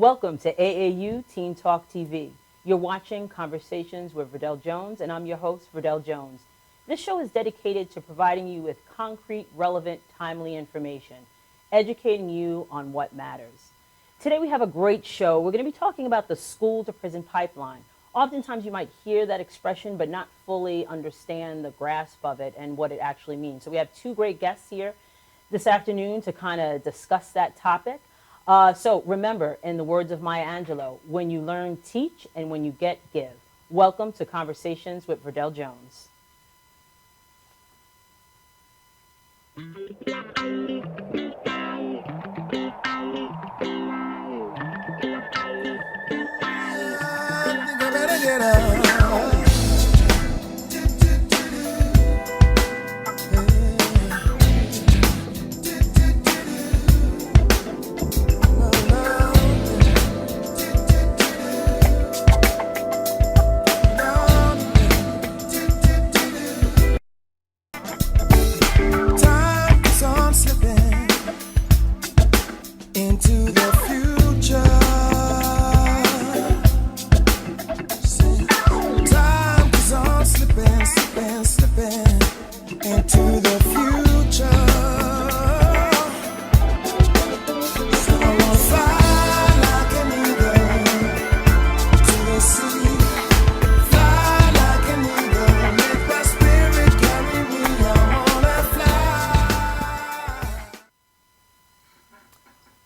Welcome to AAU Teen Talk TV. You're watching Conversations with Verdel Jones, and I'm your host, Verdel Jones. This show is dedicated to providing you with concrete, relevant, timely information, educating you on what matters. Today we have a great show. We're going to be talking about the school-to-prison pipeline. Oftentimes you might hear that expression but not fully understand the grasp of it and what it actually means. So we have two great guests here this afternoon to kind of discuss that topic. So remember, in the words of Maya Angelou, when you learn, teach, and when you get, give. Welcome to Conversations with Verdel Jones.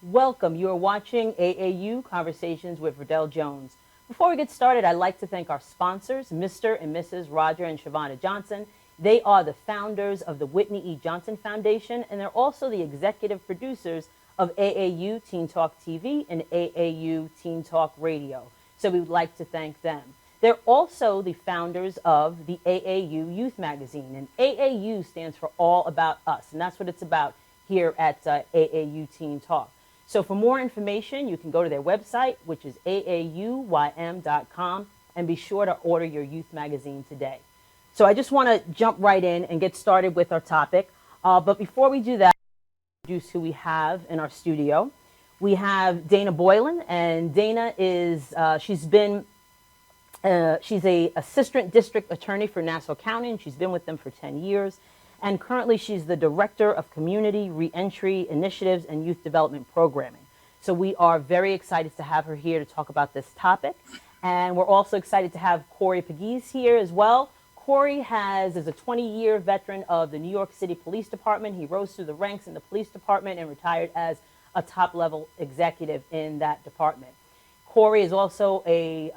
Welcome. You are watching AAU Conversations with Verdel Jones. Before we get started, I'd like to thank our sponsors, Mr. and Mrs. Roger and Shavonna Johnson. They are the founders of the Whitney E. Johnson Foundation, and they're also the executive producers of AAU Teen Talk TV and AAU Teen Talk Radio. So we would like to thank them. They're also the founders of the AAU Youth Magazine, and AAU stands for All About Us, and that's what it's about here at AAU Teen Talk. So for more information, you can go to their website, which is aaum.com, and be sure to order your youth magazine today. So I just want to jump right in and get started with our topic. But before we do that, I'll introduce who we have in our studio. We have Dana Boylan, and Dana is, she's a assistant district attorney for Nassau County, and she's been with them for 10 years. And currently she's the Director of Community Reentry Initiatives and Youth Development Programming. So we are very excited to have her here to talk about this topic. And we're also excited to have Corey Pegues here as well. Corey is a 20-year veteran of the New York City Police Department. He rose through the ranks in the police department and retired as a top-level executive in that department. Corey is also a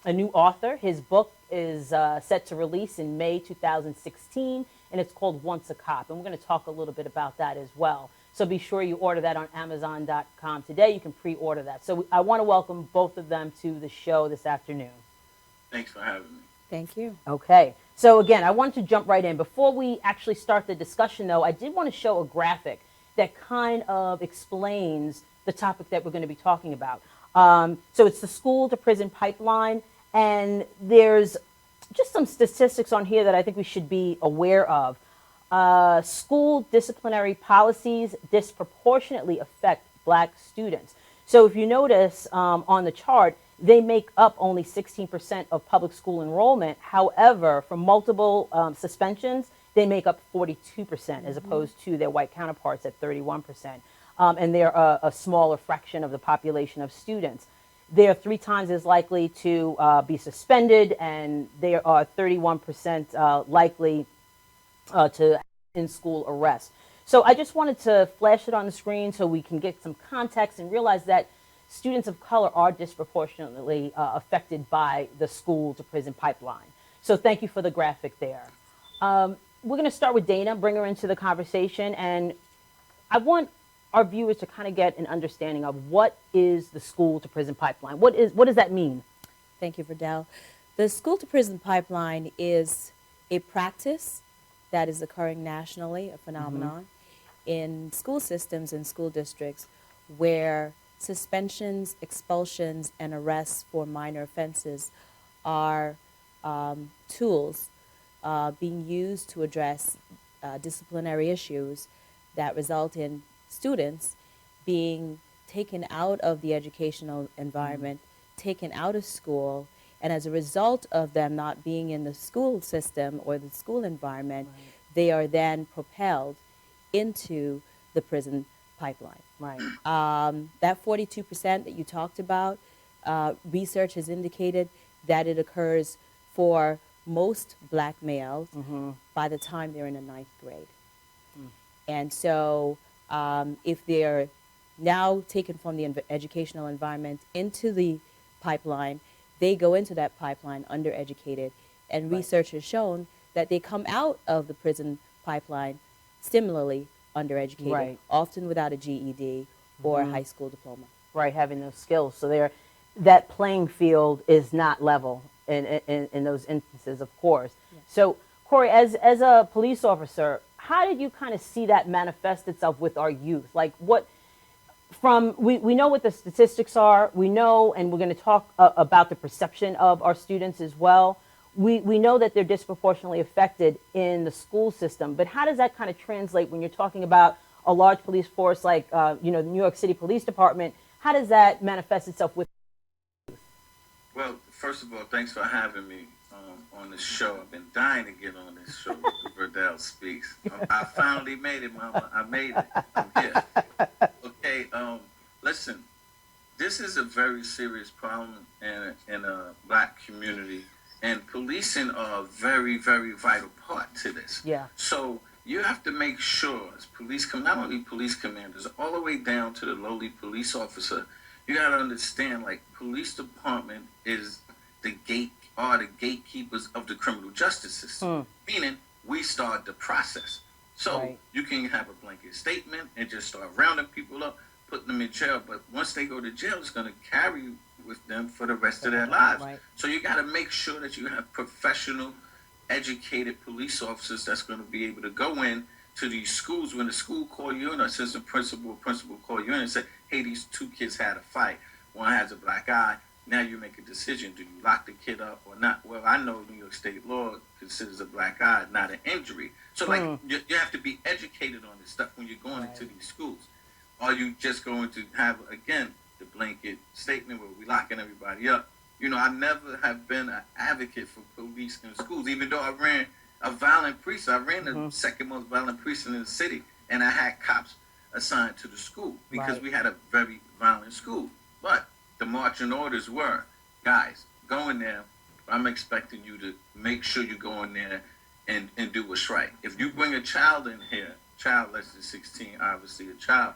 new author. His book is set to release in May 2016. And it's called Once a Cop. And we're going to talk a little bit about that as well. So be sure you order that on Amazon.com today. You can pre-order that. So I want to welcome both of them to the show this afternoon. Thanks for having me. Thank you. Okay. So again, I wanted to jump right in. Before we actually start the discussion, though, I did want to show a graphic that kind of explains the topic that we're going to be talking about. So it's the school-to-prison pipeline, and there's just some statistics on here that I think we should be aware of. School disciplinary policies disproportionately affect Black students. So if you notice on the chart, they make up only 16% of public school enrollment. However, for multiple suspensions, they make up 42% as opposed to their white counterparts at 31%. And they're a smaller fraction of the population of students. They are 3 times as likely to be suspended, and they are 31% likely to in-school arrest. So I just wanted to flash it on the screen so we can get some context and realize that students of color are disproportionately affected by the school-to-prison pipeline. So thank you for the graphic there. We're going to start with Dana, bring her into the conversation, and I want our viewers to kind of get an understanding of what is the school-to-prison pipeline. What does that mean? Thank you, Verdel. The school-to-prison pipeline is a practice that is occurring nationally, a phenomenon, in school systems and school districts where suspensions, expulsions, and arrests for minor offenses are tools being used to address disciplinary issues that result in students being taken out of the educational environment, taken out of school, and as a result of them not being in the school system or the school environment, they are then propelled into the prison pipeline. Right. That 42% that you talked about, research has indicated that it occurs for most black males by the time they're in the 9th grade. And so if they're now taken from the educational environment into the pipeline, they go into that pipeline undereducated. And research has shown that they come out of the prison pipeline similarly undereducated, often without a GED or a high school diploma. Right, having those skills. So that playing field is not level in those instances, of course. Yes. So, Corey, as a police officer, how did you kind of see that manifest itself with our youth? Like we know what the statistics are, we know, and we're going to talk about the perception of our students as well. We know that they're disproportionately affected in the school system, but how does that kind of translate when you're talking about a large police force like the New York City Police Department? How does that manifest itself with youth? Well, first of all, thanks for having me on this show. I've been dying to get on this show with Verdel Speaks. I finally made it, Mama. I made it. I'm here. Okay, listen, this is a very serious problem in a black community, and policing are a very, very vital part to this. Yeah. So you have to make sure, as not only police commanders, all the way down to the lowly police officer, you got to understand, like, police department is the gatekeepers of the criminal justice system, meaning we start the process. So you can have a blanket statement and just start rounding people up, putting them in jail, but once they go to jail, it's going to carry with them for the rest of their lives. So you got to make sure that you have professional, educated police officers that's going to be able to go in to these schools when the school call you in, or assistant principal call you in and say, hey, these two kids had a fight. One has a black eye. Now you make a decision. Do you lock the kid up or not? Well, I know New York State law considers a black eye not an injury. So, you have to be educated on this stuff when you're going into these schools. Are you just going to have, again, the blanket statement where we're locking everybody up? I never have been an advocate for police in schools, even though I ran a violent precinct. I ran the second most violent precinct in the city, and I had cops assigned to the school because we had a very violent school. But the marching orders were, guys, go in there. I'm expecting you to make sure you go in there and do what's right. If you bring a child in here, child less than 16, obviously a child,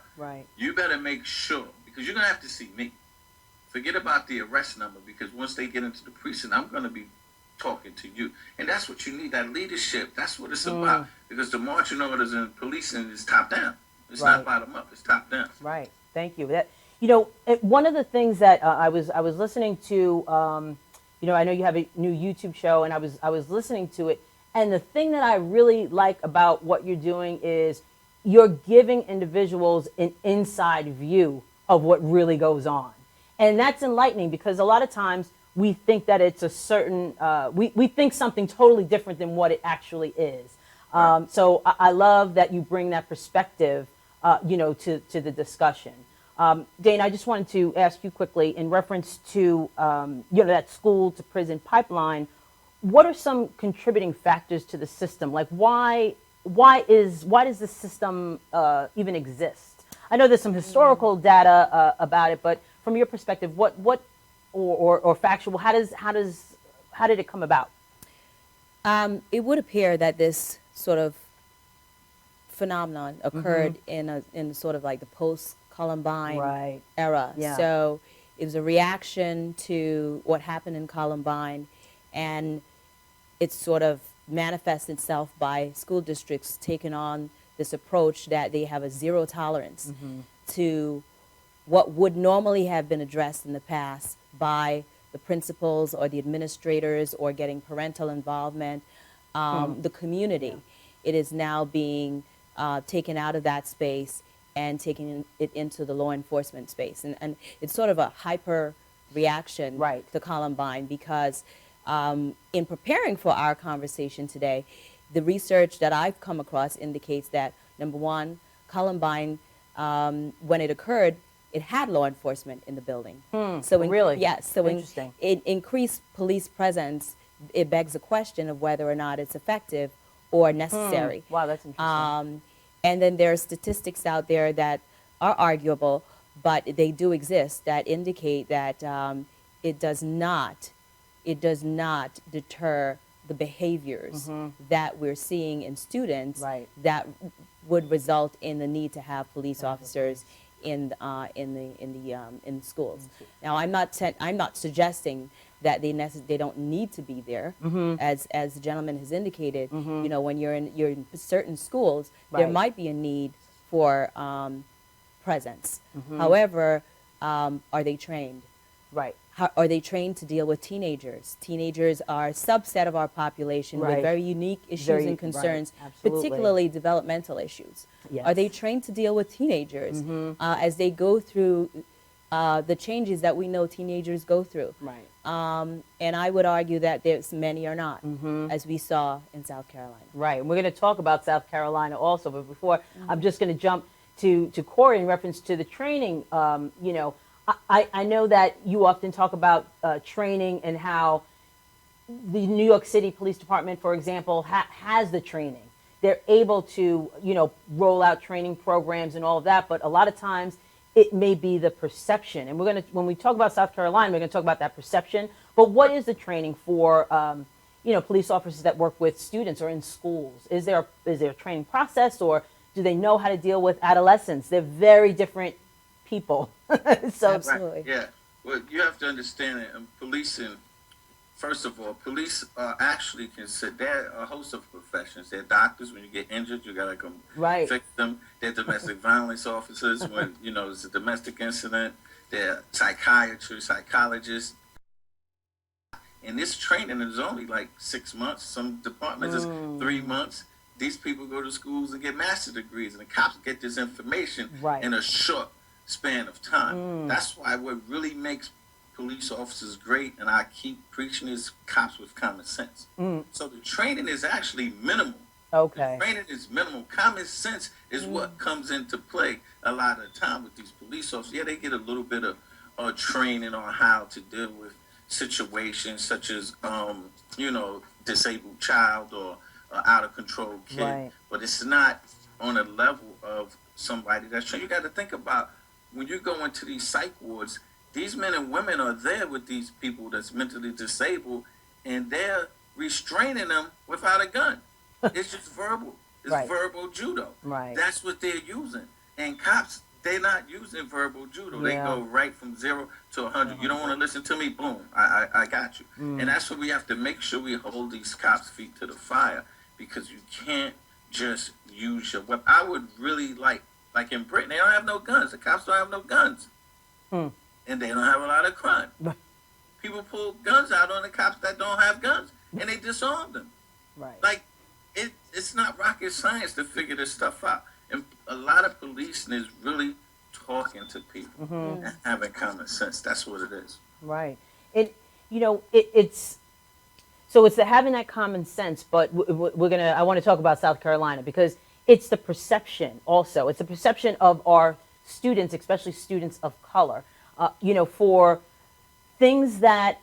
you better make sure, because you're going to have to see me. Forget about the arrest number, because once they get into the precinct, I'm going to be talking to you. And that's what you need, that leadership. That's what it's about, because the marching orders and policing is top down. It's not bottom up. It's top down. Right. Thank you. One of the things that I was listening to, I know you have a new YouTube show, and I was listening to it, and the thing that I really like about what you're doing is you're giving individuals an inside view of what really goes on, and that's enlightening, because a lot of times we think that it's a certain we think something totally different than what it actually is. So I love that you bring that perspective, to the discussion. Dana, I just wanted to ask you quickly in reference to that school to prison pipeline. What are some contributing factors to the system? Like, why does the system even exist? I know there's some historical data about it, but from your perspective, what or factual, how did it come about? It would appear that this sort of phenomenon occurred in sort of like the post-Columbine era. Yeah. So it was a reaction to what happened in Columbine, and it sort of manifests itself by school districts taking on this approach that they have a zero tolerance to what would normally have been addressed in the past by the principals or the administrators or getting parental involvement, the community. It is now being taken out of that space and taking it into the law enforcement space. And it's sort of a hyper reaction to Columbine, because in preparing for our conversation today, the research that I've come across indicates that, number one, Columbine, when it occurred, it had law enforcement in the building. So really? yes, so Interesting. increased police presence, it begs the question of whether or not it's effective or necessary. Wow, that's interesting. And then there are statistics out there that are arguable, but they do exist that indicate that it does not deter the behaviors that we're seeing in students Right. that would result in the need to have police officers in the schools. Now, I'm not suggesting that they don't need to be there, as the gentleman has indicated. You know, when you're in certain schools, there Right. might be a need for presence. However, are they trained? Right. How, are they trained to deal with teenagers? Teenagers are a subset of our population Right. with very unique issues Very- and concerns, right, absolutely. particularly developmental issues. Yes. Are they trained to deal with teenagers as they go through the changes that we know teenagers go through? Right. And I would argue that there's many are not, as we saw in South Carolina. Right. And we're going to talk about South Carolina also, but before, I'm just going to jump to Corey in reference to the training. You know, I know that you often talk about training and how the New York City Police Department, for example, has the training. They're able to, you know, roll out training programs and all of that, but a lot of times it may be the perception. And we're going to, when we talk about South Carolina, we're going to talk about that perception. But what is the training for, you know, police officers that work with students or in schools? Is there a training process, or do they know how to deal with adolescents? They're very different people. So Absolutely. Right. Yeah. Well, you have to understand that policing, first of all, police actually consider, they're a host of professions. They're doctors. When you get injured, you got to come Right. fix them. They're domestic violence officers when, you know, it's a domestic incident. They're psychiatrists, psychologists. And this training is only like 6 months. Some departments is 3 months. These people go to schools and get master's degrees, and the cops get this information Right. in a short span of time. That's why what really makes police officers great, and I keep preaching, is cops with common sense. So the training is actually minimal. Okay. The training is minimal. Common sense is what comes into play a lot of the time with these police officers. Yeah, they get a little bit of training on how to deal with situations such as, you know, disabled child or out of control kid, Right. but it's not on a level of somebody that's trained. You got to think about when you go into these psych wards, these men and women are there with these people that's mentally disabled, and they're restraining them without a gun. It's just verbal. It's Right. verbal judo. Right. That's what they're using. And cops, they're not using verbal judo. They Yeah. go right from 0 to 100. You don't want to listen to me? Boom. I got you. And that's what we have to make sure we hold these cops' feet to the fire, because you can't just use your weapon. I would really like in Britain, they don't have no guns. The cops don't have no guns. And they don't have a lot of crime. People pull guns out on the cops that don't have guns, and they disarm them. Right. Like, it's not rocket science to figure this stuff out. And a lot of policing is really talking to people and having common sense. That's what it is. Right. You know, it's so it's the having that common sense, but I want to talk about South Carolina because it's the perception also. It's the perception of our students, especially students of color, you know, for things that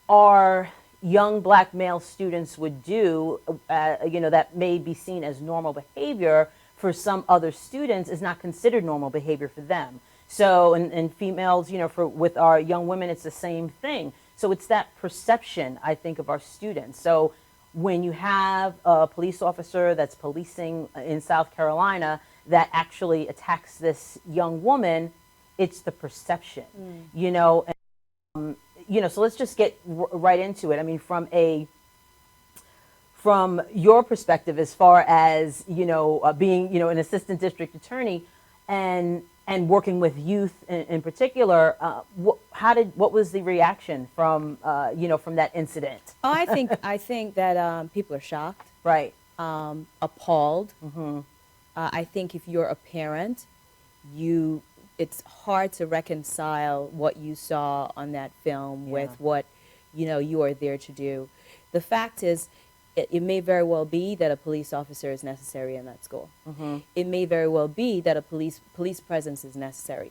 our young black male students would do, you know, that may be seen as normal behavior for some other students is not considered normal behavior for them. So, and females, you know, with our young women, it's the same thing. So it's that perception, I think, of our students. So when you have a police officer that's policing in South Carolina that actually attacks this young woman, it's the perception, you know. And, you know, so let's just get right into it. I mean, from your perspective, as far as, you know, being, you know, an assistant district attorney and working with youth in particular, what was the reaction from, you know, from that incident? Oh, I think that people are shocked, Right. appalled. I think if you're a parent, it's hard to reconcile what you saw on that film with what, you know, you are there to do. The fact is, it may very well be that a police officer is necessary in that school. It may very well be that a police presence is necessary.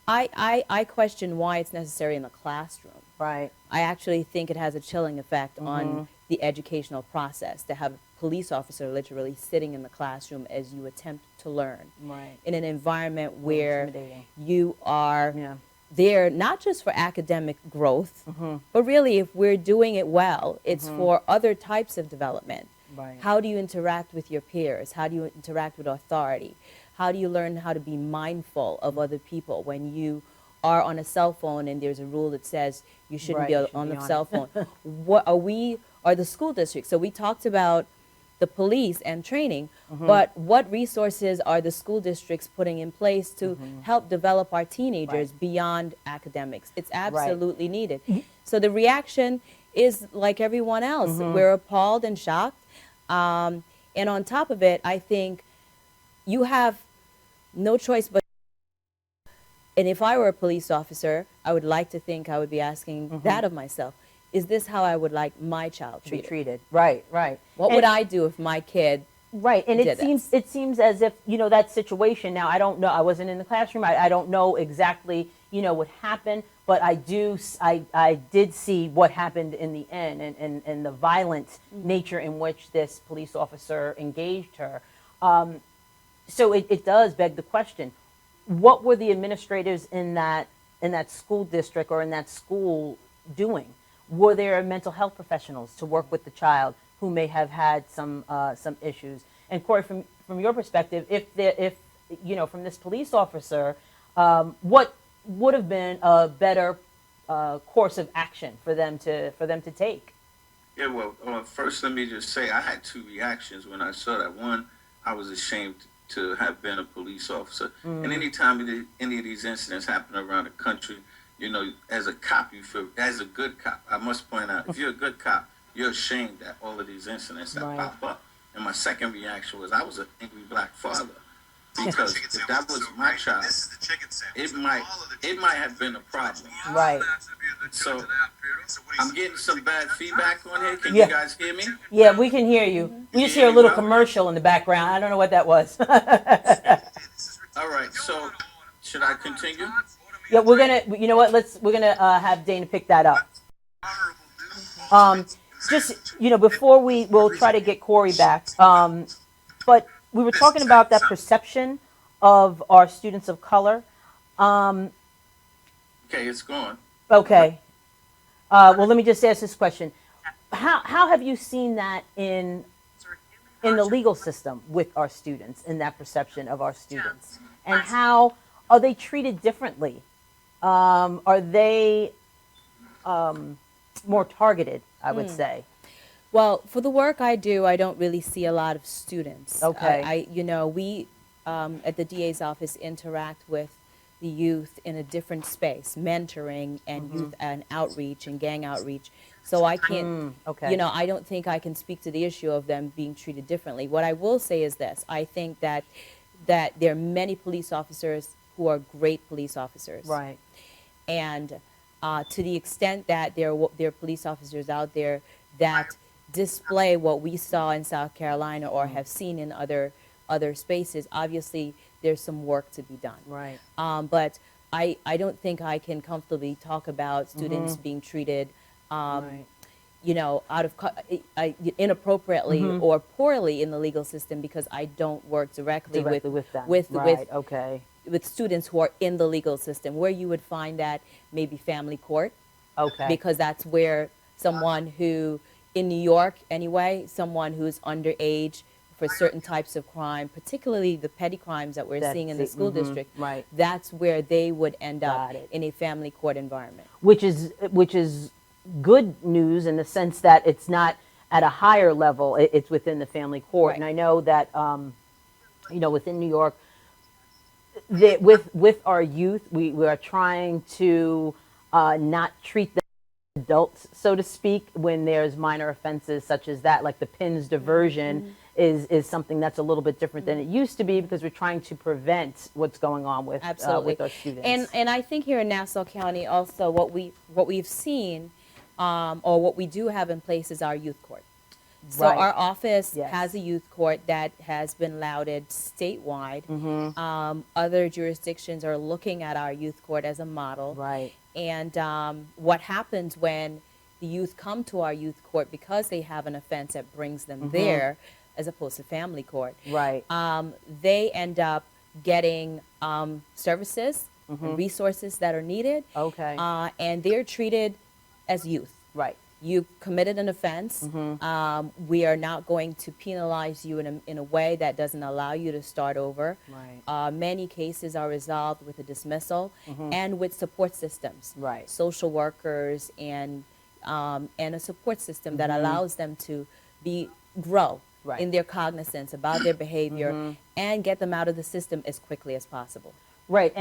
I question why it's necessary in the classroom. Right. I actually think it has a chilling effect on the educational process to have a police officer literally sitting in the classroom as you attempt to learn Right. in an environment where Intimidating. you are Yeah. there not just for academic growth, but really if we're doing it well, it's for other types of development. Right. How do you interact with your peers? How do you interact with authority? How do you learn how to be mindful of other people when you are on a cell phone and there's a rule that says you shouldn't Right, be you on shouldn't the be on cell it. phone? What are the school districts? So we talked about the police and training, but what resources are the school districts putting in place to help develop our teenagers beyond academics? It's absolutely needed. So the reaction is like everyone else. We're appalled and shocked. And on top of it, I think you have no choice but, and if I were a police officer, I would like to think I would be asking that of myself. Is this how I would like my child To be treated? treated. Right. Right. What would I do if my kid Right, and did it seems as if that situation. Now I don't know. I wasn't in the classroom. I don't know exactly what happened, but I did see what happened in the end, and the violent nature in which this police officer engaged her. So it does beg the question: what were the administrators in that school district or in that school doing? Were there mental health professionals to work with the child who may have had some issues? And Corey, from your perspective, if from this police officer, what would have been a better course of action for them to take? Yeah, well, first let me just say I had two reactions when I saw that. One, I was ashamed to have been a police officer. And anytime any of these incidents happen around the country, as a cop, you feel, as a good cop, I must point out, if you're a good cop, you're ashamed at all of these incidents that pop up. And my second reaction was I was an angry black father. Because if that was my child, it might have been a problem. Right. So I'm getting some bad feedback on here. Can you guys hear me? Yeah, we can hear you. We just hear a little commercial in the background. I don't know what that was. All right. So should I continue? Yeah, we're gonna. You know what? We're gonna have Dana pick that up. Just before we'll try to get Corey back. But we were talking about that perception of our students of color. Okay, it's gone. Okay. Well, let me just ask this question: How have you seen that in the legal system with our students, in that perception of our students, and how are they treated differently? Are they more targeted, I would say? Well, for the work I do, I don't really see a lot of students. Okay. We at the DA's office interact with the youth in a different space, mentoring and youth and outreach and gang outreach. So I can't, I don't think I can speak to the issue of them being treated differently. What I will say is this: I think that there are many police officers who are great police officers. Right. And to the extent that there are police officers out there that display what we saw in South Carolina or have seen in other spaces, obviously there's some work to be done. Right. But I don't think I can comfortably talk about students being treated, inappropriately or poorly in the legal system, because I don't work directly with them. With students who are in the legal system. Where you would find that maybe family court. Okay. Because that's where someone who, in New York anyway, someone who's underage for certain types of crime, particularly the petty crimes that we're seeing in the school district, right. That's where they would end up in a family court environment. Which is good news in the sense that it's not at a higher level, it's within the family court. Right. And I know that, within New York, with our youth, we are trying to not treat them as adults, so to speak, when there's minor offenses such as that, like the PINS diversion is something that's a little bit different than it used to be, because we're trying to prevent what's going on with our students. And I think here in Nassau County also what we've seen or what we do have in place is our youth court. So Right. our office Yes. has a youth court that has been lauded statewide. Mm-hmm. Other jurisdictions are looking at our youth court as a model. Right. And what happens when the youth come to our youth court because they have an offense that brings them there, as opposed to family court, Right. they end up getting services and resources that are needed, Okay. and they're treated as youth. Right. You committed an offense. We are not going to penalize you in a way that doesn't allow you to start over. Right. Many cases are resolved with a dismissal and with support systems, Right. social workers and a support system that allows them to grow Right. in their cognizance about their behavior and get them out of the system as quickly as possible. Right.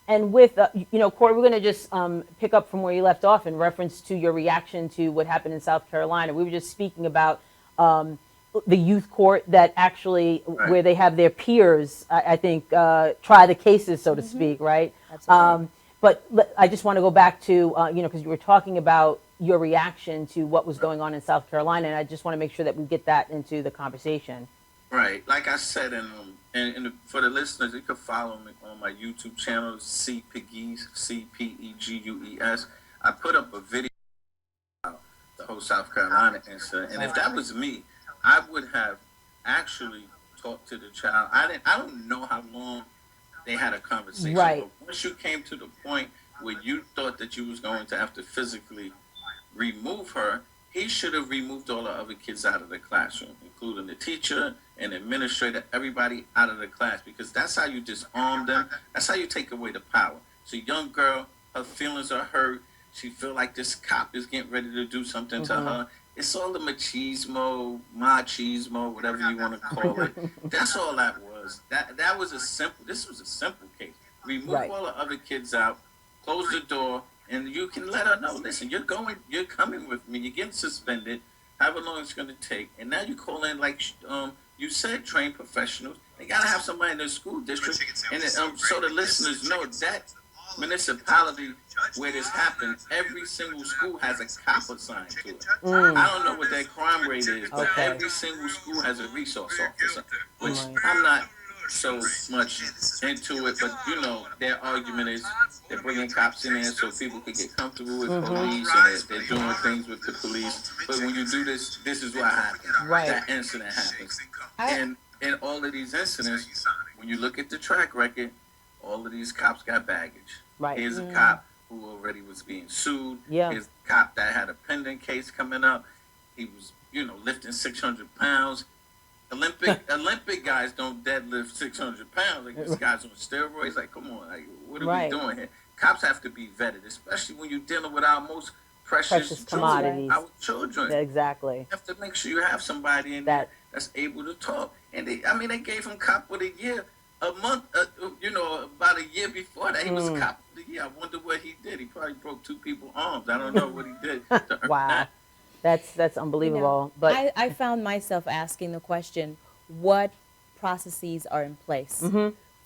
And with, Corey, we're going to just pick up from where you left off in reference to your reaction to what happened in South Carolina. We were just speaking about the youth court that actually, Right. where they have their peers, I think, try the cases, so to speak, right? Absolutely. But I just want to go back to, because you were talking about your reaction to what was going on in South Carolina, and I just want to make sure that we get that into the conversation. Right. Like I said, for the listeners, you can follow me on my YouTube channel, C Pegues, CPEGUES. I put up a video about the whole South Carolina incident, and if that was me, I would have actually talked to the child. I don't know how long they had a conversation, Right. but once you came to the point where you thought that you was going to have to physically remove her, he should have removed all the other kids out of the classroom, including the teacher and administrator, everybody out of the class, because that's how you disarm them. That's how you take away the power. So young girl, her feelings are hurt. She feel like this cop is getting ready to do something to her. It's all the machismo, whatever you want to call it. That's all that was. This was a simple case. Remove Right. all the other kids out, close the door, and you can let her know, listen, you're coming with me, you're getting suspended, however long it's going to take. And now you call in, like you said, trained professionals. They got to have somebody in the school district. And so the listeners know that municipality where this happened, every single school has a cop assigned to it. I don't know what their crime rate is, but Okay. every single school has a resource officer, which Right. I'm not so much into it, but their argument is they're bringing cops in there so people can get comfortable with police, and they're doing things with the police. But when you do this is what happens. Right. That incident happens. And in all of these incidents, when you look at the track record, all of these cops got baggage. Right. Here's a cop who already was being sued. Yeah. Here's a cop that had a pending case coming up. He was, lifting 600 pounds. Olympic guys don't deadlift 600 pounds. Like, this guy's on steroids. Like, come on, like, what are Right. we doing here? Cops have to be vetted, especially when you're dealing with our most precious children, commodities. our children. Exactly. You have to make sure you have somebody in there that's able to talk. And they gave him cop of the year a month, about a year before that. He was cop of the year. I wonder what he did. He probably broke 2 people's arms. I don't know what he did to earn Wow. that. That's unbelievable. But I found myself asking the question, what processes are in place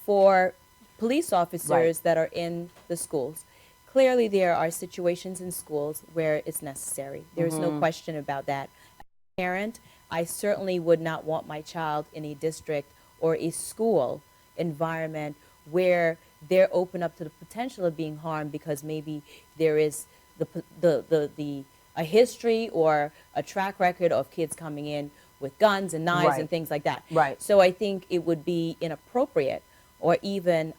for police officers that are in the schools? Clearly, there are situations in schools where it's necessary. There's no question about that. As a parent, I certainly would not want my child in a district or a school environment where they're open up to the potential of being harmed because maybe there is a history or a track record of kids coming in with guns and knives and things like that. Right. So I think it would be inappropriate or even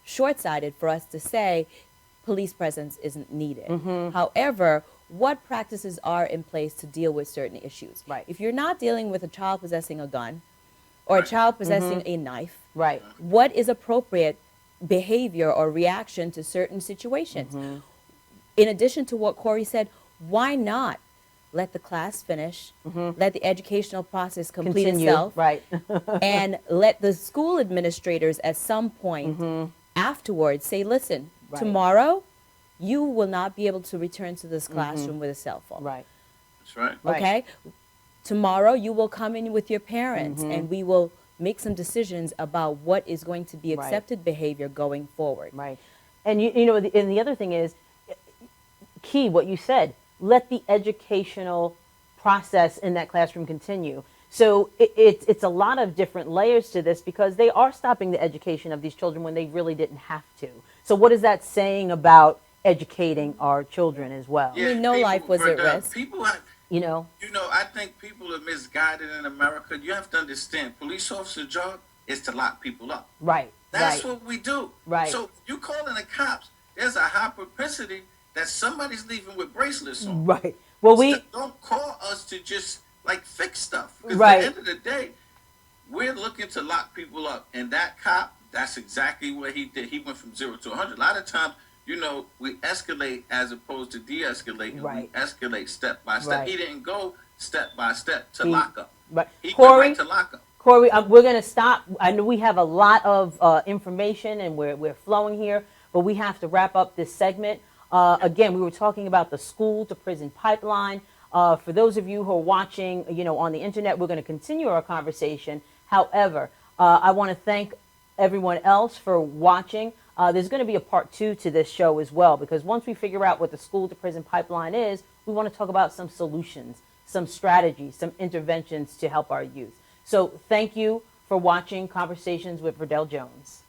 short-sighted for us to say police presence isn't needed. However, what practices are in place to deal with certain issues? Right. If you're not dealing with a child possessing a gun or a child possessing a knife, right. what is appropriate behavior or reaction to certain situations? In addition to what Corey said, why not let the class finish, let the educational process complete Continue. itself, Right. and let the school administrators at some point afterwards say, listen, Right. tomorrow you will not be able to return to this classroom with a cell phone. Right. That's right. Right. Okay? Tomorrow you will come in with your parents and we will make some decisions about what is going to be Right. accepted behavior going forward. Right. And and the other thing is, key, what you said, let the educational process in that classroom continue. So it's a lot of different layers to this because they are stopping the education of these children when they really didn't have to. So what is that saying about educating our children as well? I mean, no life was at risk. People have, You know, I think people are misguided in America. You have to understand, police officer job is to lock people up. right, That's right, what we do. Right. So you calling the cops, there's a high propensity that somebody's leaving with bracelets on. right. Well, we So don't call us to just like fix stuff. Because Right. at the end of the day, we're looking to lock people up. And that cop, that's exactly what he did. He went from 0 to 100. A lot of times, we escalate as opposed to de-escalate. And Right. we escalate step by step. Right. He didn't go step by step to He- lock up. right. He went Corey, right to lock up. Corey, we're going to stop. I know we have a lot of information and we're flowing here, but we have to wrap up this segment. Again, we were talking about the school to prison pipeline. For those of you who are watching, on the internet, we're going to continue our conversation. However, I want to thank everyone else for watching. There's going to be a part 2 to this show as well, because once we figure out what the school to prison pipeline is, we want to talk about some solutions, some strategies, some interventions to help our youth. So thank you for watching Conversations with Verdel Jones.